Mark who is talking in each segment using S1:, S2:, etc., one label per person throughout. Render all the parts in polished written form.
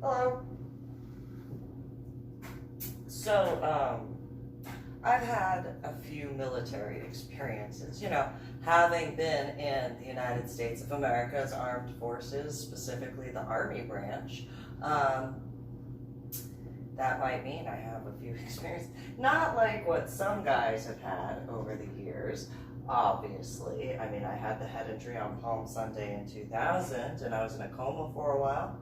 S1: Hello. So, I've had a few military experiences, having been in the United States of America's armed forces, specifically the Army branch. That might mean I have a few experiences, not like what some guys have had over the years, obviously. I mean, I had the head injury on Palm Sunday in 2000, and I was in a coma for a while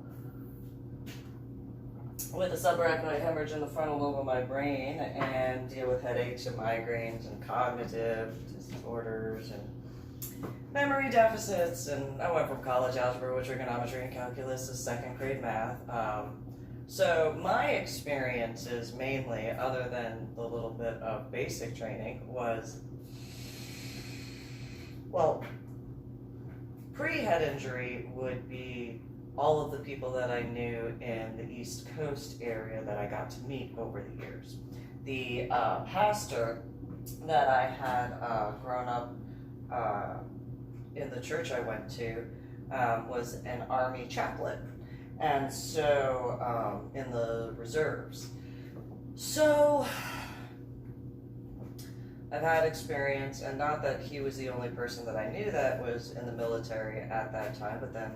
S1: with a subarachnoid hemorrhage in the frontal lobe of my brain, and deal with headaches and migraines and cognitive disorders and memory deficits. And I went from college algebra, trigonometry, and calculus to second grade math. So my experiences mainly, other than the little bit of basic training, was, well, pre-head injury would be all of the people that I knew in the East Coast area that I got to meet over the years. The pastor that I had grown up in the church I went to was an Army chaplain, and so in the reserves. So I've had experience, and not that he was the only person that I knew that was in the military at that time, but then,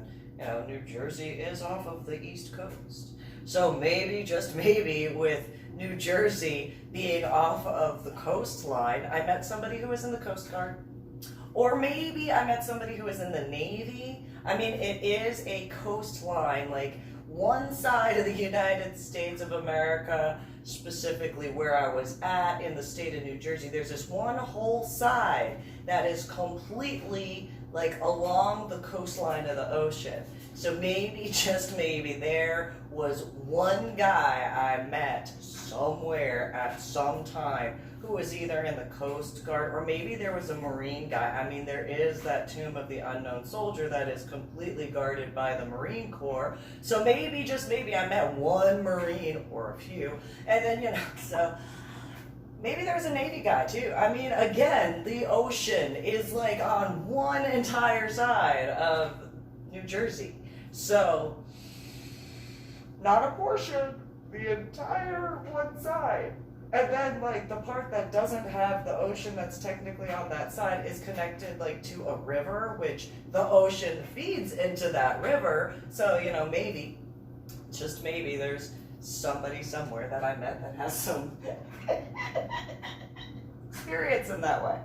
S1: New Jersey is off of the East Coast. So maybe, just maybe, with New Jersey being off of the coastline, I met somebody who was in the Coast Guard. Or maybe I met somebody who was in the Navy. I mean, it is a coastline, like one side of the United States of America, specifically where I was at in the state of New Jersey, there's this one whole side that is completely like along the coastline of the ocean. So maybe, just maybe, there was one guy I met somewhere at some time who was either in the Coast Guard, or maybe there was a Marine guy. I mean, there is that tomb of the unknown soldier that is completely guarded by the Marine Corps. So maybe, just maybe, I met one Marine, or a few, and then, so maybe there was a Navy guy too. I mean, again, the ocean is like on one entire side of New Jersey. So, not a portion, the entire one side. And then, like, the part that doesn't have the ocean that's technically on that side is connected, like, to a river, which the ocean feeds into that river. So, maybe, just maybe, there's somebody somewhere that I met that has some experience in that way.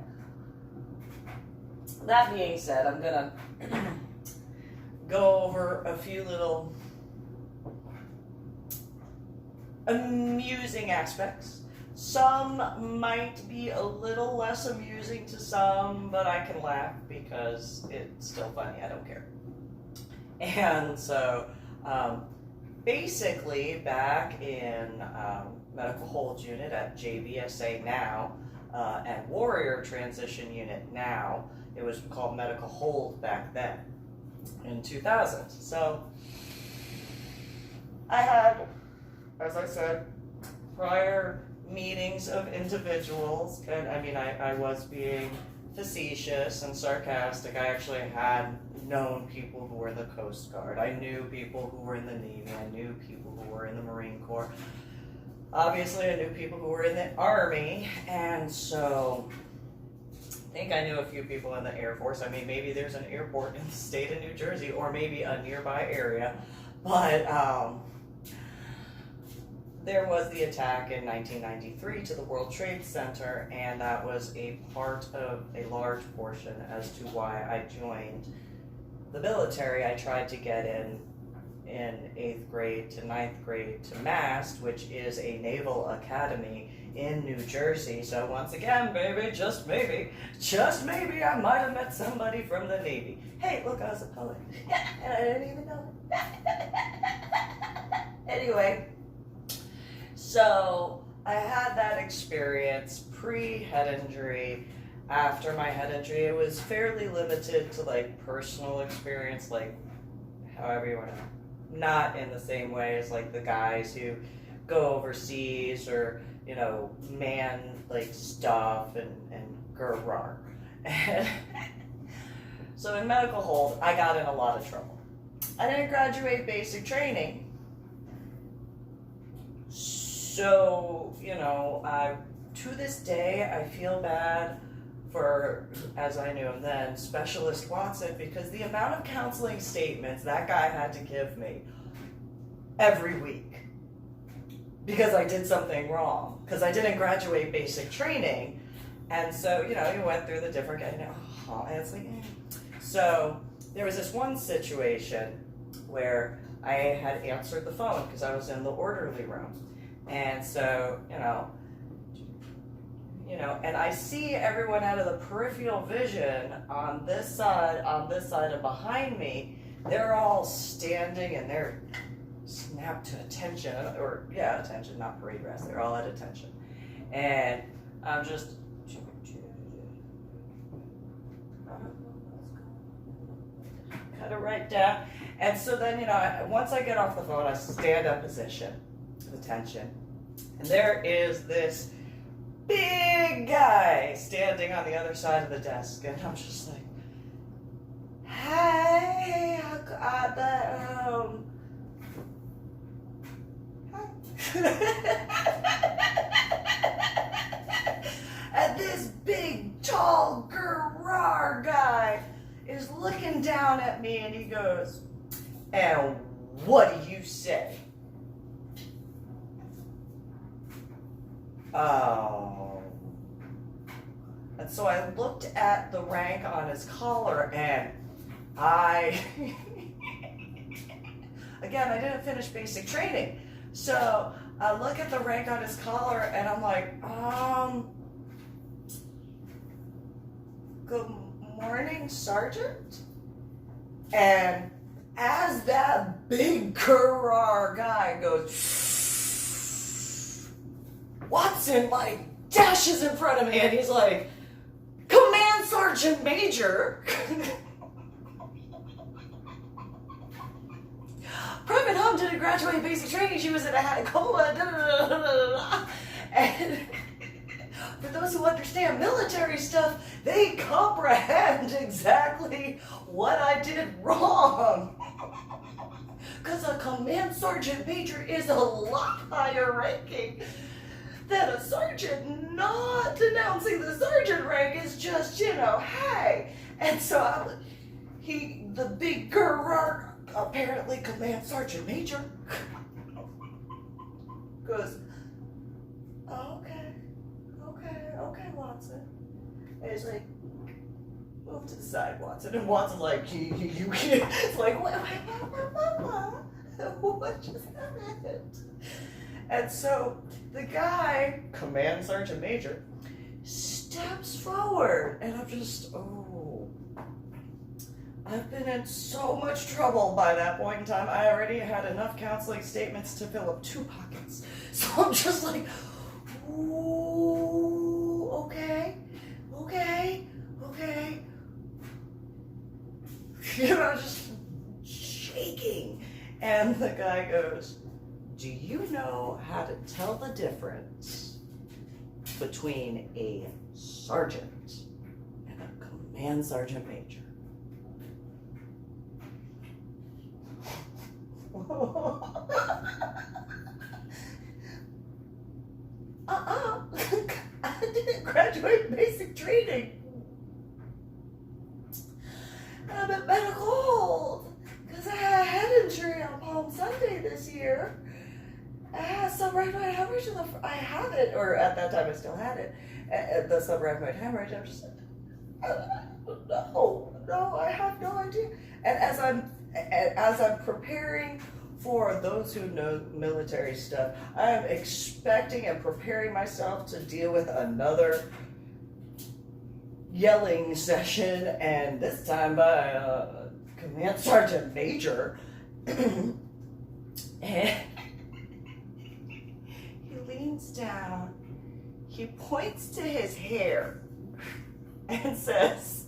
S1: That being said, I'm gonna go over a few little amusing aspects. Some might be a little less amusing to some, but I can laugh because it's still funny. I don't care. And so, basically, back in Medical Hold Unit at JBSA now, and Warrior Transition Unit now, it was called Medical Hold back then, in 2000. So, I had, as I said, prior meetings of individuals, and I mean, I was being facetious and sarcastic. I actually had known people who were in the Coast Guard. I knew people who were in the Navy. I knew people who were in the Marine Corps. Obviously, I knew people who were in the Army, and so I think I knew a few people in the Air Force. I mean, maybe there's an airport in the state of New Jersey, or maybe a nearby area, but there was the attack in 1993 to the World Trade Center, and that was a part of a large portion as to why I joined the military. I tried to get in 8th grade to 9th grade to MAST, which is a naval academy in New Jersey. So once again, baby, just maybe, I might have met somebody from the Navy. Hey, look, I was a poet, and I didn't even know it. Anyway, so I had that experience pre-head injury. After my head injury, it was fairly limited to like personal experience, like however you want to, not in the same way as like the guys who go overseas or, man like stuff and grr. So in medical hold, I got in a lot of trouble. I didn't graduate basic training, So, to this day, I feel bad for, as I knew him then, Specialist Watson, because the amount of counseling statements that guy had to give me every week because I did something wrong, because I didn't graduate basic training. And so, he went through the different, and it's like, So there was this one situation where I had answered the phone because I was in the orderly room. And so, and I see everyone out of the peripheral vision on this side, and behind me, they're all standing and they're snapped to attention, attention, not parade dress. They're all at attention. And I'm just, cut it right down. And so then, once I get off the phone, I stand up position of attention. And there is this big guy standing on the other side of the desk. And I'm just like, hey, hi. And this big, tall, Gerard guy is looking down at me and he goes, and what do you say? Oh. And so I looked at the rank on his collar and again, I didn't finish basic training. So I look at the rank on his collar and I'm like, good morning, Sergeant. And as that big Gerard guy goes, Watson, dashes in front of me and he's like, Command Sergeant Major. Private Hum didn't graduate basic training. She was in a coma. And for those who understand military stuff, they comprehend exactly what I did wrong. Because a Command Sergeant Major is a lot higher ranking than a sergeant. Not denouncing the sergeant rank is just, hey. And so the big Gerard, apparently Command Sergeant Major, goes, okay, Watson. And he's like, move to the side, Watson. And Watson's like, you can't. It's like, what just happened? And so the guy, Command Sergeant Major, steps forward. And I'm just, I've been in so much trouble by that point in time. I already had enough counseling statements to fill up 2 pockets. So I'm just like, ooh, okay. Just shaking. And the guy goes, do you know how to tell the difference between a sergeant and a Command Sergeant Major? I didn't graduate basic training. I'm at medical hold because I had a head injury on Palm Sunday this year. I had subarachnoid hemorrhage. I have it, or at that time I still had it. The subarachnoid hemorrhage. I'm just no, I have no idea. And as I'm preparing for those who know military stuff, I am expecting and preparing myself to deal with another yelling session, and this time by Command Sergeant Major. And he leans down, he points to his hair and says,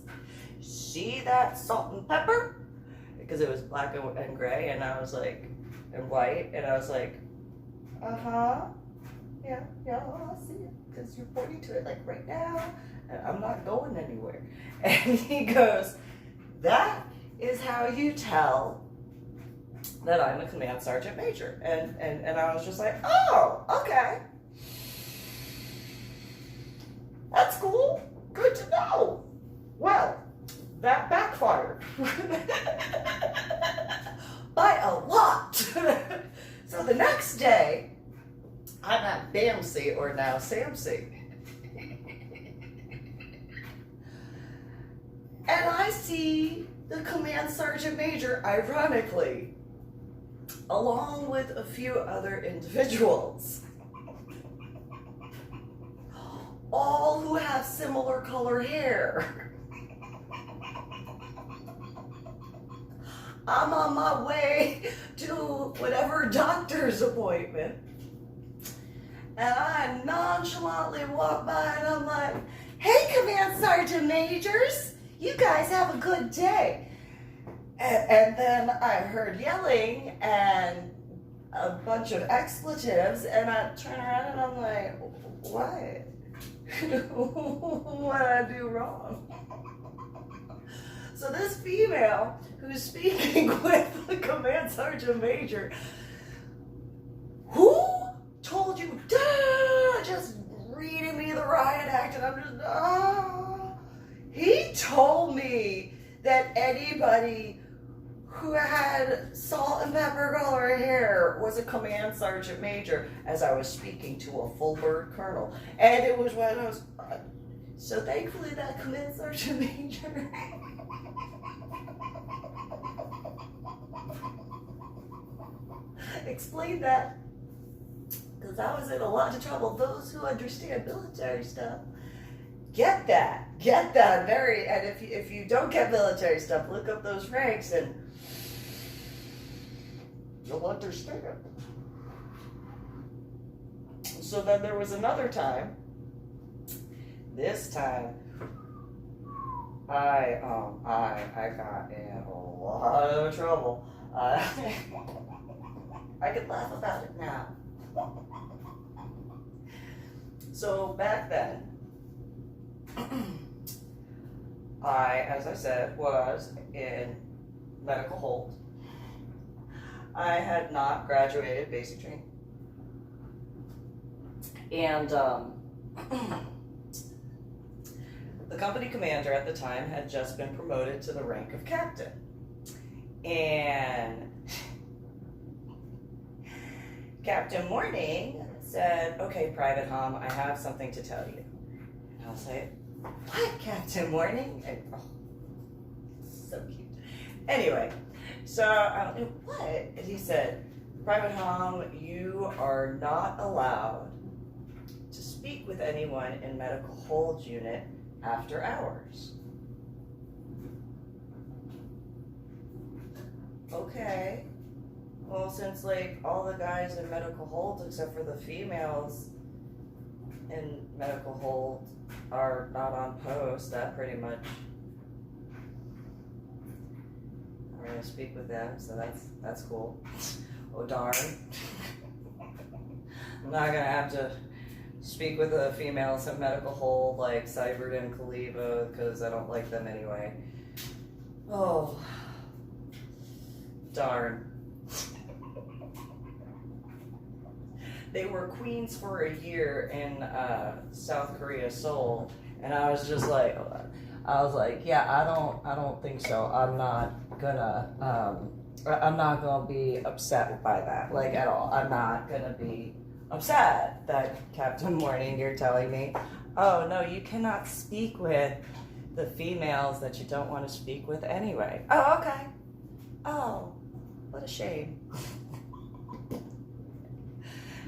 S1: see that salt and pepper? Because it was black and gray, and I was like, and white, and I was like, yeah, I see it, because you're pointing to it like right now, and I'm not going anywhere. And he goes, that is how you tell that I'm a command sergeant major. And I was just like, oh, okay. That's cool. Good to know. Well, that backfired. By a lot. So the next day, I'm at BAMC, or now SAMC. And I see the command sergeant major, ironically, along with a few other individuals, all who have similar color hair. I'm on my way to whatever doctor's appointment, and I nonchalantly walk by and I'm like, hey, command sergeant majors, you guys have a good day. And then I heard yelling and a bunch of expletives, and I turn around and I'm like, what? What did I do wrong? So this female who's speaking with the command sergeant major, who told you, duh, just reading me the riot act, and I'm just, he told me that anybody who had salt and pepper color hair was a command sergeant major, as I was speaking to a full bird colonel. And it was when I was, so thankfully that command sergeant major explained that, because I was in a lot of trouble. Those who understand military stuff get that very, and if you don't get military stuff, look up those ranks and you'll understand. So then there was another time. This time, I got in a lot of trouble. I could laugh about it now. So back then, as I said, was in medical hold. I had not graduated basic training. And the company commander at the time had just been promoted to the rank of captain. And Captain Morning said, okay, Private Hom, I have something to tell you. And I'll say, what, Captain Morning? And, oh, so cute. Anyway, so I don't know what. And he said, Private Hom, you are not allowed to speak with anyone in medical hold unit after hours. Okay. Well, since like all the guys in medical hold except for the females in medical hold are not on post, that pretty much I'm gonna speak with them, so that's cool. Oh darn. I'm not gonna have to speak with the females in medical hold like Cybert and Kaliba, because I don't like them anyway. Oh darn. They were queens for a year in South Korea, Seoul, and I was just like, yeah, I don't think so. I'm not gonna be upset by that, like at all. I'm not gonna be upset that Captain Morning, you're telling me, oh no, you cannot speak with the females that you don't want to speak with anyway. Oh, okay. Oh, what a shame.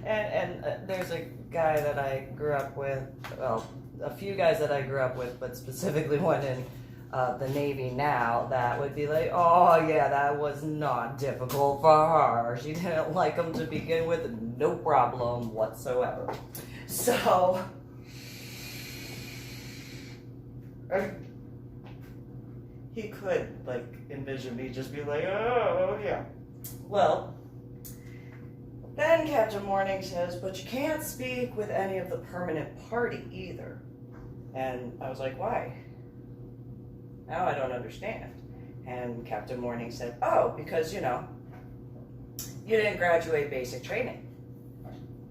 S1: And there's a guy that I grew up with, well, a few guys that I grew up with, but specifically one in the Navy now, that would be like, oh yeah, that was not difficult for her. She didn't like him to begin with, no problem whatsoever. So, he could, like, envision me just be like, oh yeah. Well, then Captain Morning says, but you can't speak with any of the permanent party either. And I was like, why? Now I don't understand. And Captain Morning said, oh, because, you know, you didn't graduate basic training.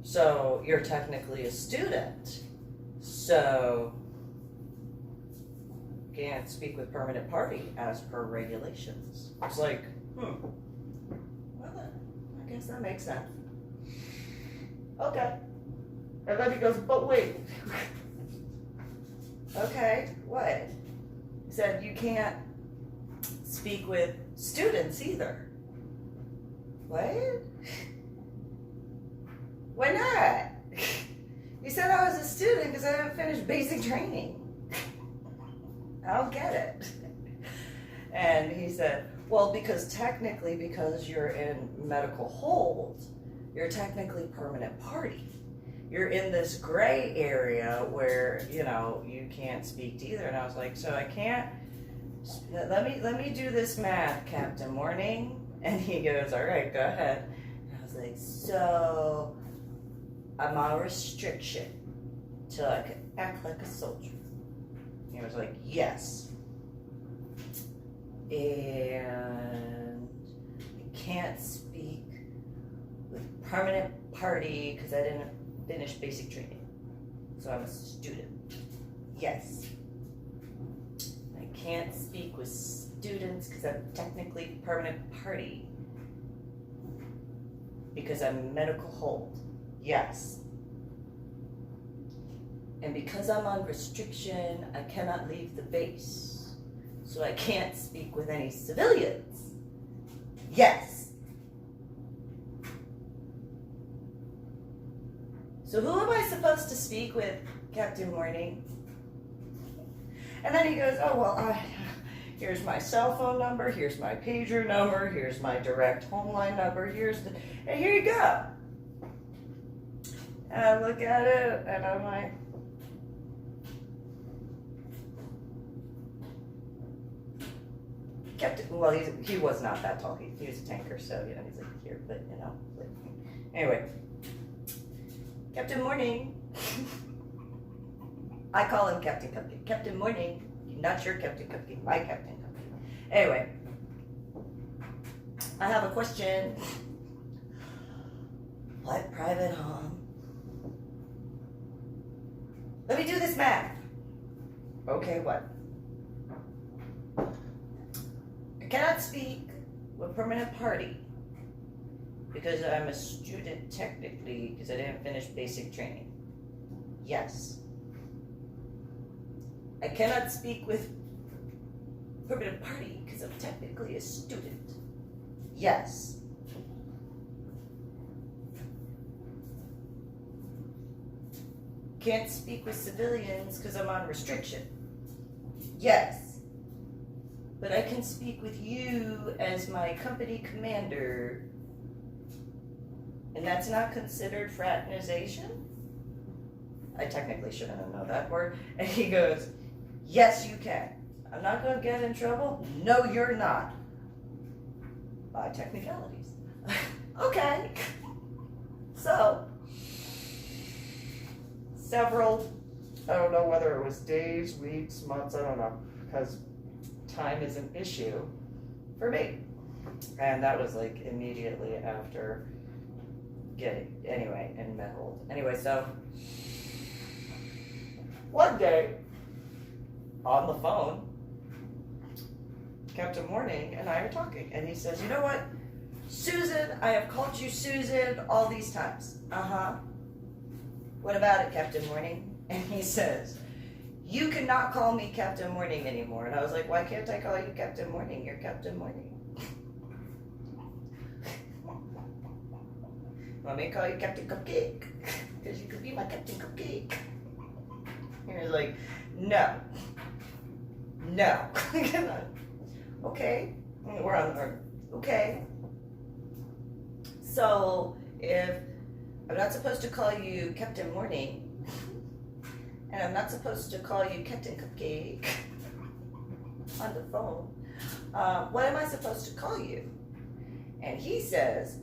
S1: So you're technically a student. So you can't speak with permanent party as per regulations. It's like, well then, I guess that makes sense. Okay. And then he goes, but wait. Okay, what? He said you can't speak with students either. What? Why not? You said I was a student because I didn't finish basic training. I don't get it. And he said, well, because technically, because you're in medical hold, you're technically permanent party. You're in this gray area where, you know, you can't speak to either. And I was like, so I can't, let me do this math, Captain Morning. And he goes, all right, go ahead. And I was like, so I'm on restriction till I can act like a soldier. He was like, yes. And I can't speak with permanent party because I didn't finish basic training. So I'm a student. Yes. I can't speak with students because I'm technically permanent party because I'm medical hold. Yes. And because I'm on restriction, I cannot leave the base. So I can't speak with any civilians. Yes. So who am I supposed to speak with, Captain Morning? And then he goes, oh, well, here's my cell phone number, here's my pager number, here's my direct home line number, and here you go. And I look at it, and I'm like, well, he was not that tall. He was a tanker, so, you know, he's like here, but, you know. But, anyway. Captain Morning. I call him Captain Cupcake. Captain Morning. Not your Captain Cupcake, my Captain Cupcake. Anyway. I have a question. What private home? Let me do this math. Okay, what? I cannot speak with permanent party because I'm a student technically because I didn't finish basic training. Yes. I cannot speak with permanent party because I'm technically a student. Yes. Can't speak with civilians because I'm on restriction. Yes. But I can speak with you as my company commander. And that's not considered fraternization? I technically shouldn't know that word. And he goes, yes, you can. I'm not going to get in trouble? No, you're not. By technicalities. Okay. So, several, I don't know whether it was days, weeks, months, I don't know, because time is an issue for me. And that was like immediately after getting, anyway, in med hold. Anyway, so one day on the phone, Captain Morning and I are talking, and he says, you know what, Susan, I have called you Susan all these times. Uh-huh. What about it, Captain Morning? And he says, you cannot call me Captain Morning anymore. And I was like, why can't I call you Captain Morning? You're Captain Morning. Want me to call you Captain Cupcake? Because you could be my Captain Cupcake. And he's like, no. No. Okay. We're on the okay. So if I'm not supposed to call you Captain Morning, and I'm not supposed to call you Captain Cupcake on the phone, what am I supposed to call you? And he says,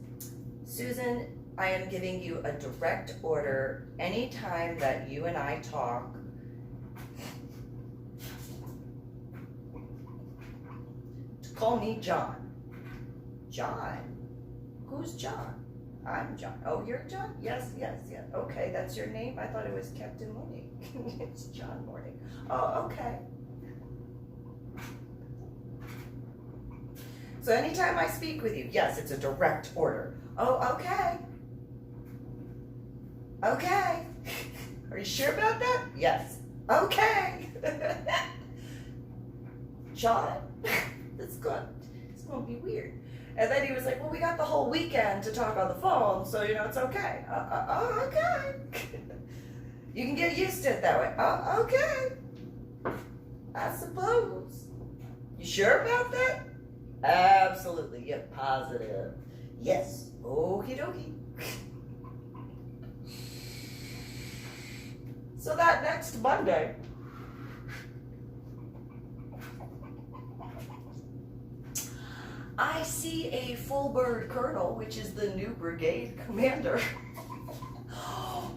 S1: Susan, I am giving you a direct order anytime that you and I talk to call me John. John? Who's John? I'm John. Oh, you're John? Yes. Okay, that's your name? I thought it was Captain Morning. It's John Morning. Oh, okay. So anytime I speak with you, yes, it's a direct order. Oh, okay. Okay. Are you sure about that? Yes. Okay. John, it's going to be weird. And then he was like, well, we got the whole weekend to talk on the phone, so, it's okay. Okay. You can get used to it that way. Okay. I suppose. You sure about that? Absolutely. Yeah, positive. Yes. Okie dokie. So that next Monday, I see a full bird colonel, which is the new brigade commander,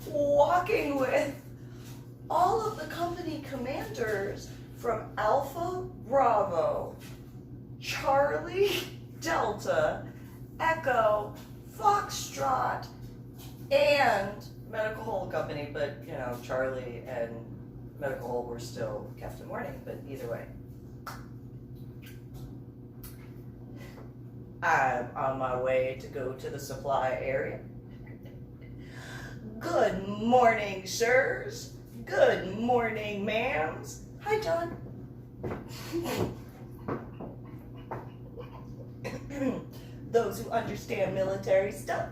S1: walking with all of the company commanders from Alpha Bravo, Charlie Delta, Echo, Foxtrot, and Medical Hold Company, but Charlie and Medical Hold were still Captain Morning, but either way. I'm on my way to go to the supply area. Good morning, sirs. Good morning, ma'ams. Hi, John. Those who understand military stuff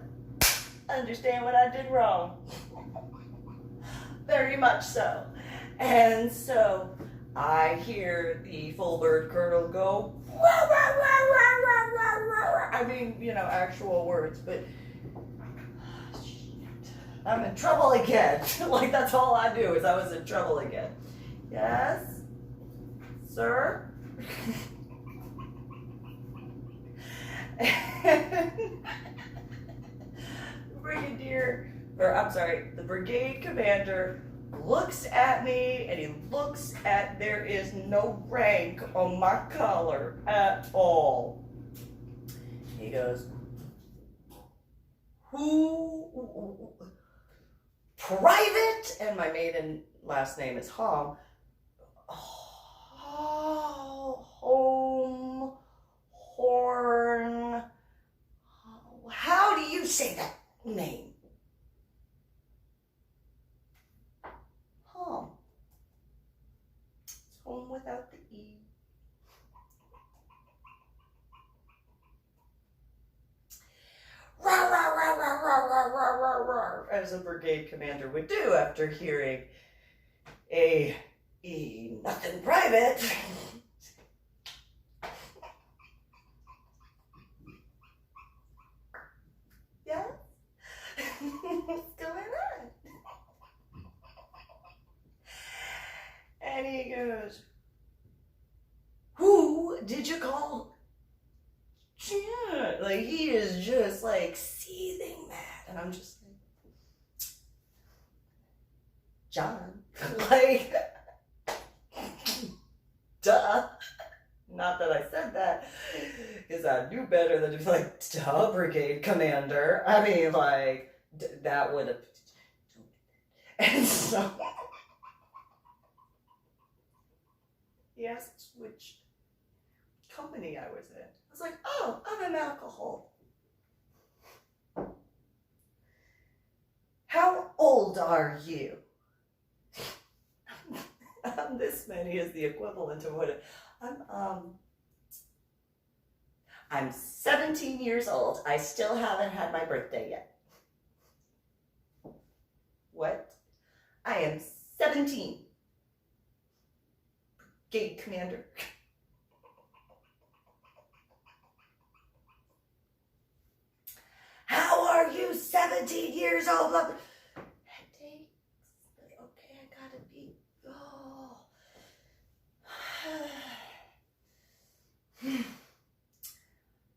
S1: understand what I did wrong. Very much so. And so I hear the full bird colonel go, wah, wah, wah, wah, wah, wah, wah. I mean, actual words, but I'm in trouble again. Like, that's all I do is I was in trouble again. Yes, sir? The brigade commander looks at me and he looks at, there is no rank on my collar at all. He goes, who? Private? And my maiden last name is Hom. Oh, home, horn. How do you say that name? Hom. It's home without the E. Rah, rah, rah, rah, rah, rah, rah, rah, rah, as a brigade commander would do after hearing a nothing private. Yeah? What's going on? And he goes, who did you call? Yeah. Like, he is just like seething mad. And I'm just like, John. Like, duh. Not that I said that, because I knew better than to be like, duh, brigade commander. I mean, like, that would have. And so he asked which company I was in. I was like, oh, I'm in alcohol. How old are you? This many is the equivalent of what I'm 17 years old. I still haven't had my birthday yet. What? I am 17. Brigade commander. How are you 17 years old? Headaches. But okay, I gotta be. Oh.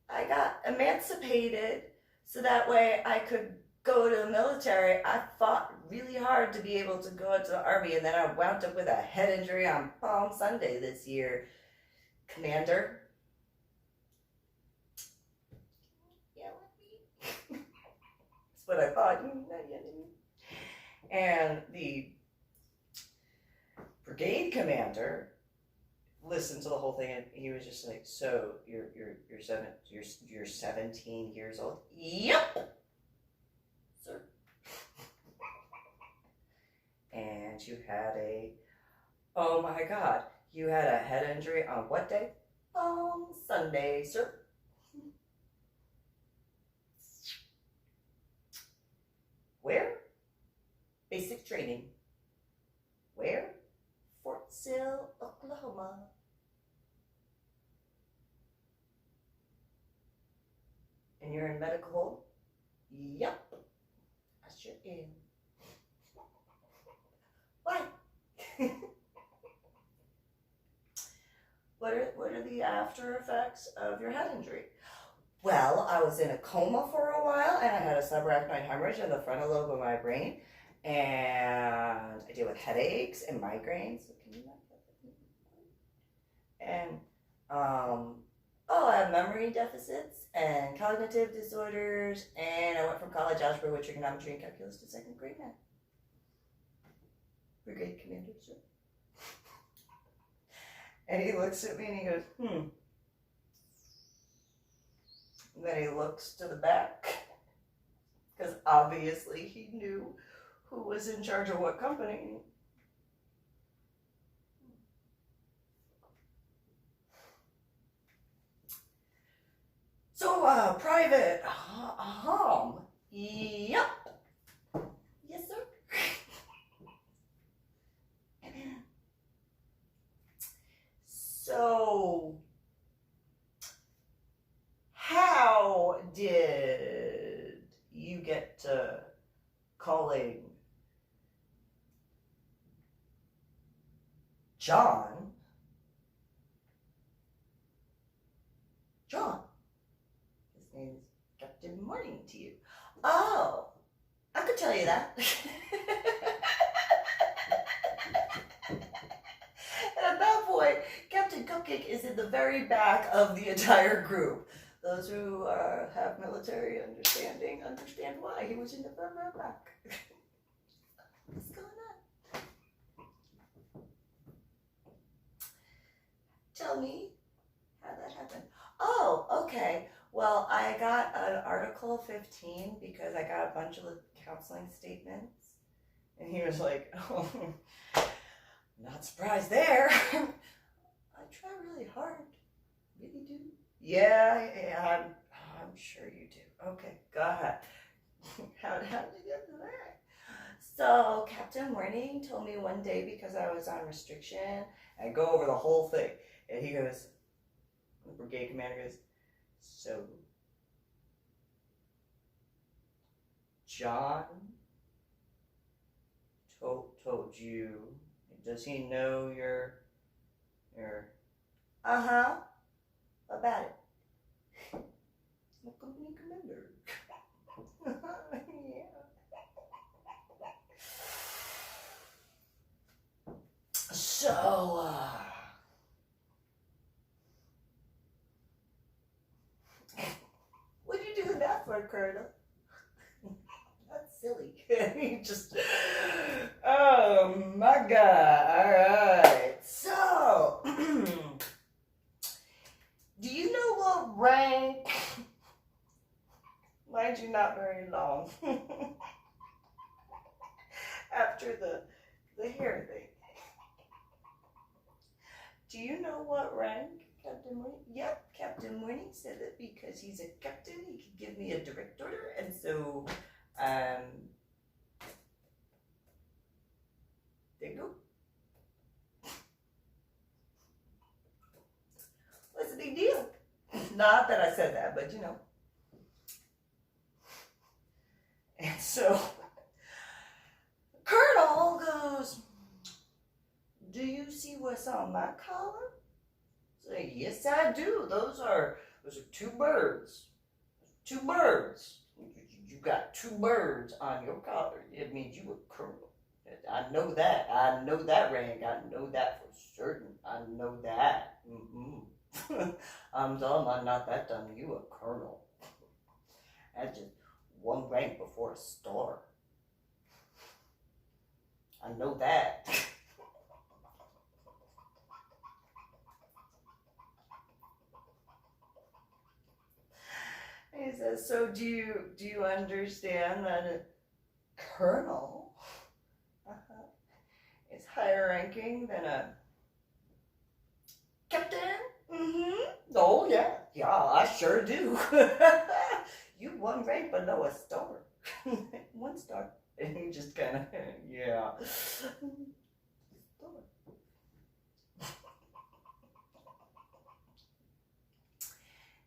S1: I got emancipated so that way I could go to the military. I fought really hard to be able to go into the army, and then I wound up with a head injury on Palm Sunday this year. Commander. Yeah, with me. what I thought. And the brigade commander listened to the whole thing, and he was just like, "So you're 17 years old?" "Yep, sir." "And you had oh my God, you had a head injury on what day?" "Sunday, sir." "Where?" "Basic training." "Where?" "Fort Sill, Oklahoma." "And you're in medical hold?" "Yep, I sure am." "Why?" What are the after effects of your head injury?" "Well, I was in a coma for a while, and I had a subarachnoid hemorrhage in the frontal lobe of my brain, and I deal with headaches and migraines. And I have memory deficits and cognitive disorders, and I went from college algebra with trigonometry and calculus to second grade math. Brigade commander, sir. And he looks at me and he goes, And then he looks to the back, because obviously he knew who was in charge of what company. "So, Private Hom." "Yep." "Yes, sir." "So, how did you get to calling John John? His name's Captain Morning to you." "Oh, I could tell you that." And at that point, Captain Cupcake is in the very back of the entire group. Those who have military understanding understand why he was in the very back. What's going on? Tell me how that happened. "Oh, okay. Well, I got an Article 15 because I got a bunch of counseling statements." And he was like, "Oh, not surprised there." "I try really hard." "Really do?" Yeah, I'm sure you do." "Okay, go ahead." How did you get to that?" "So, Captain Morning told me one day, because I was on restriction, I go over the whole thing. And he goes, the brigade commander goes, "So, John told you, does he know your "Uh-huh, about it." "The company commander." Yeah. "So, what did you do that for, Colonel?" "That's silly." He just, oh my God. All right. So, do you know what rank? Mind you, not very long. After the hair thing. "Do you know what rank, Captain Morning?" "Yep, Captain Morning said that because he's a captain, he could give me a direct order, and so, there you go." "What's the big deal?" Not that I said that, but you know. And so, Colonel goes, "Do you see what's on my collar?" I say, "Yes, I do. Those are two birds. Two birds. You got two birds on your collar. It means you a colonel. I know that. I know that rank. I know that for certain. I know that. I'm not that dumb. You a colonel." I just one rank before a star. I know that. He says, so do you understand that a colonel is higher ranking than a captain? Mm-hmm. Oh, yeah. Yeah, I sure do. You one rank below a star. 1 star. And he just kind of, yeah.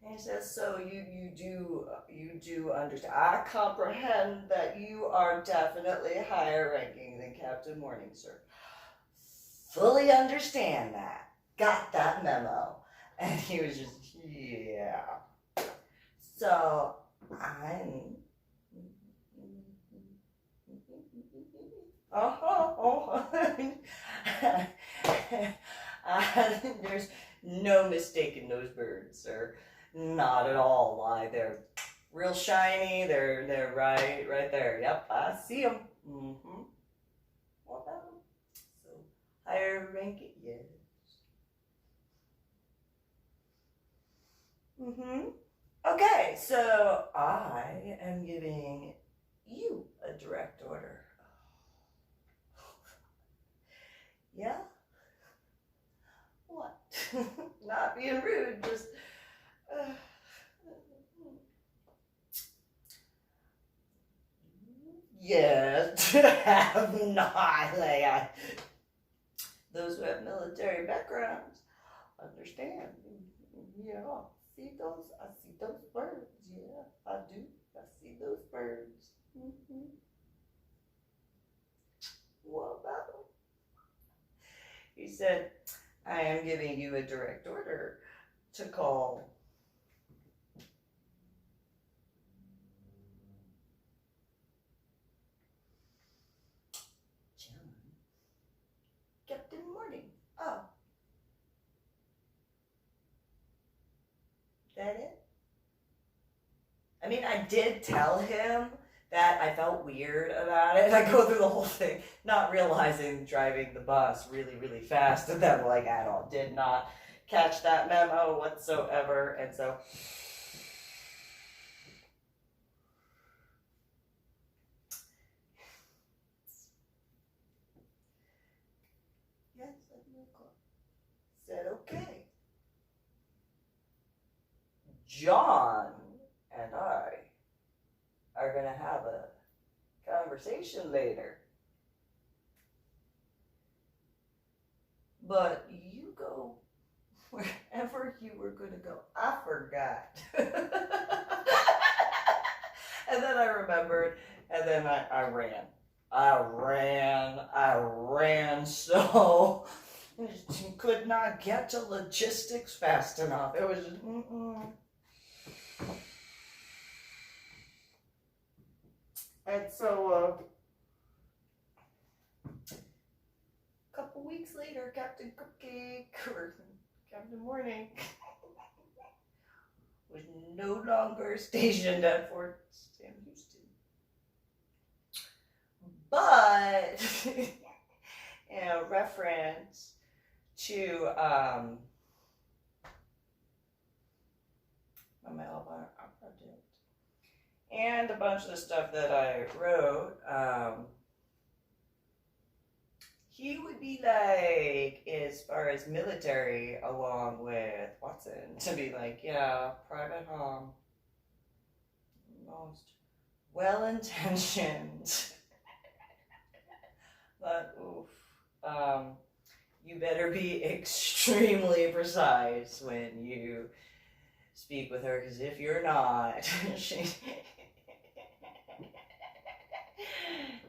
S1: And he says, so you do understand. I comprehend that you are definitely higher ranking than Captain Morningstar. Fully understand that. Got that memo. And he was just, yeah. So I'm there's no mistaking those birds, sir. Not at all. Why, they're real shiny. They're right there. Yep, I see them. Mm-hmm. What about them? So higher ranking, yes. Mm-hmm. Okay, so I am giving you a direct order. Yeah? What? Not being rude, just... yes, have not. Those who have military backgrounds understand. Yeah, I see those birds. Yeah, I do. I see those birds. Mm-hmm. What about them? He said, I am giving you a direct order to call John. Captain Morning. Oh. That it? I mean, I did tell him that I felt weird about it. I go through the whole thing, not realizing driving the bus really, really fast, and then like at all did not catch that memo whatsoever. And so yes, said okay. John and I are gonna have a conversation later. But you go wherever you were gonna go. I forgot. And then I remembered, and then I ran. I ran so could not get to logistics fast enough. It was just, And so, a couple weeks later, Captain Cupcake, or Captain Morning, was no longer stationed at Fort Sam Houston. But, in reference to, my mail project, and a bunch of the stuff that I wrote, he would be like, as far as military, along with Watson, to be like, yeah, private home, most well-intentioned, but oof, you better be extremely precise when you speak with her, because if you're not,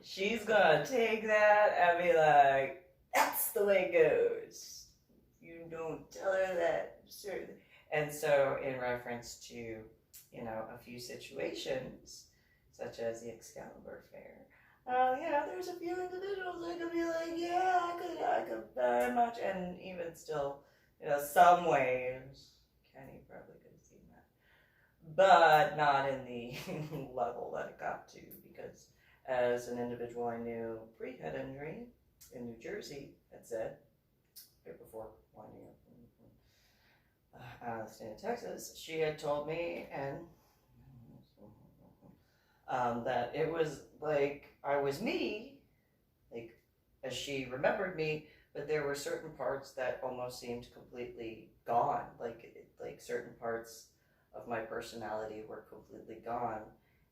S1: she's gonna take that and be like, that's the way it goes. You don't tell her that. Sure. And so in reference to, you know, a few situations, such as the Excalibur Fair, there's a few individuals that could be like, yeah, I could very much, and even still, you know, some ways, Kenny probably could have seen that. but not in the level that it got to, because as an individual I knew pre-head injury in New Jersey had said, right before winding up out of the state of Texas, she had told me and that it was like I was me, like as she remembered me, but there were certain parts that almost seemed completely gone, like certain parts of my personality were completely gone,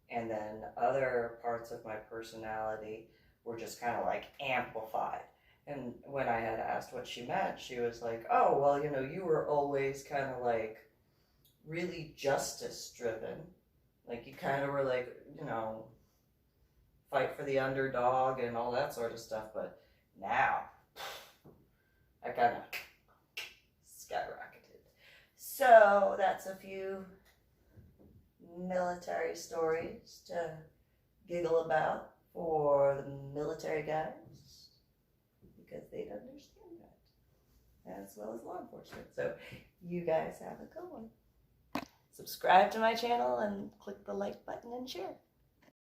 S1: and then other parts of my personality were just kind of like amplified. And when I had asked what she meant, she was like, oh, well, you know, you were always kind of like really justice driven. Like you kind of were like, you know, fight for the underdog and all that sort of stuff. But now, I kind of skyrocketed. So that's a few military stories to giggle about for the military guys, because they'd understand that, as well as law enforcement. So you guys have a good one. Subscribe to my channel and click the like button and share.